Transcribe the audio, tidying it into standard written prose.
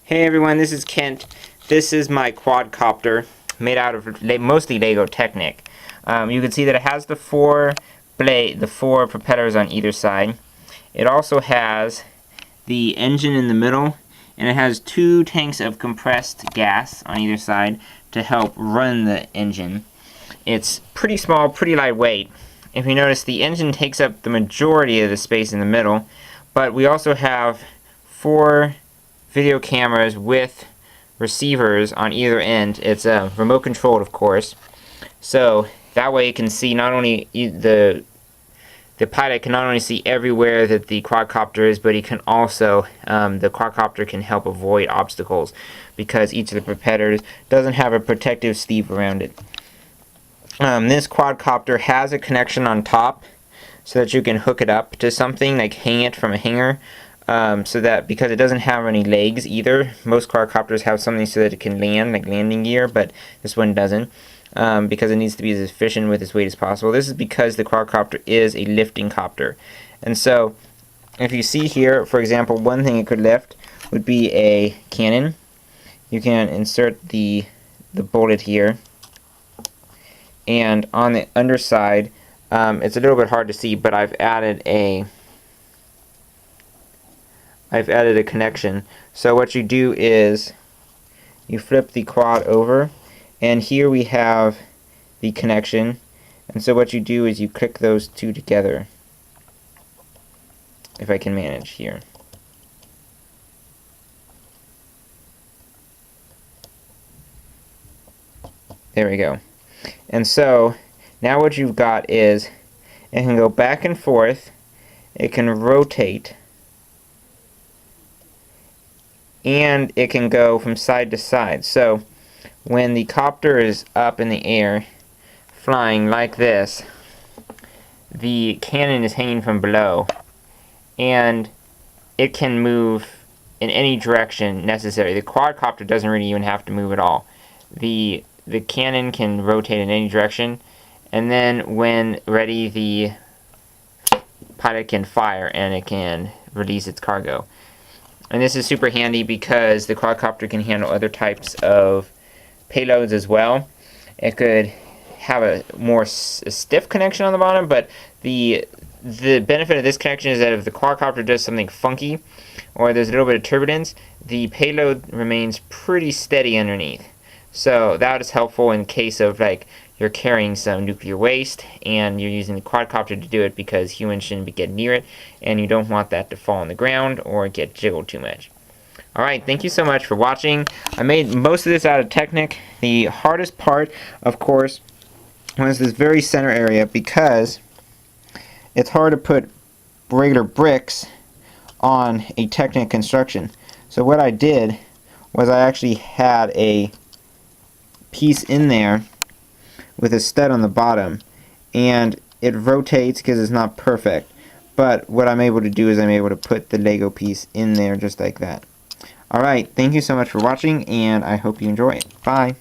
Hey everyone, this is Kent. This is my quadcopter made out of mostly Lego Technic. You can see that it has the four propellers on either side. It also has the engine in the middle, and it has two tanks of compressed gas on either side to help run the engine. It's pretty small, pretty lightweight. If you notice, the engine takes up the majority of the space in the middle, but we also have four video cameras with receivers on either end. It's remote controlled, of course, so that way you can see not only the pilot can not only see everywhere that the quadcopter is, but he can also the quadcopter can help avoid obstacles because each of the propellers doesn't have a protective sleeve around it. This quadcopter has a connection on top so that you can hook it up to something, like hang it from a hanger. So that, because it doesn't have any legs either, most quadcopters have something so that it can land, like landing gear, but this one doesn't, because it needs to be as efficient with its weight as possible. This is because the quadcopter is a lifting copter. And so, if you see here, for example, one thing it could lift would be a cannon. You can insert the bullet here, and on the underside, it's a little bit hard to see, but I've added a connection. So what you do is you flip the quad over, and here we have the connection, and so what you do is you click those two together, if I can manage here. There we go. And so now what you've got is it can go back and forth, it can rotate, and it can go from side to side. So when the copter is up in the air flying like this, the cannon is hanging from below, and it can move in any direction necessary. The quadcopter doesn't really even have to move at all. The cannon can rotate in any direction, and then when ready, the pilot can fire and it can release its cargo. And this is super handy because the quadcopter can handle other types of payloads as well. It could have a more stiff connection on the bottom, but the benefit of this connection is that if the quadcopter does something funky or there's a little bit of turbulence, the payload remains pretty steady underneath. So that is helpful in case of, like, you're carrying some nuclear waste and you're using the quadcopter to do it because humans shouldn't get near it, and you don't want that to fall on the ground or get jiggled too much. Alright, thank you so much for watching. I made most of this out of Technic. The hardest part, of course, was this very center area because it's hard to put regular bricks on a Technic construction. So what I did was I actually had a piece in there with a stud on the bottom, and it rotates because it's not perfect, but what I'm able to do is I'm able to put the Lego piece in there just like that. Alright, thank you so much for watching, and I hope you enjoy it. Bye!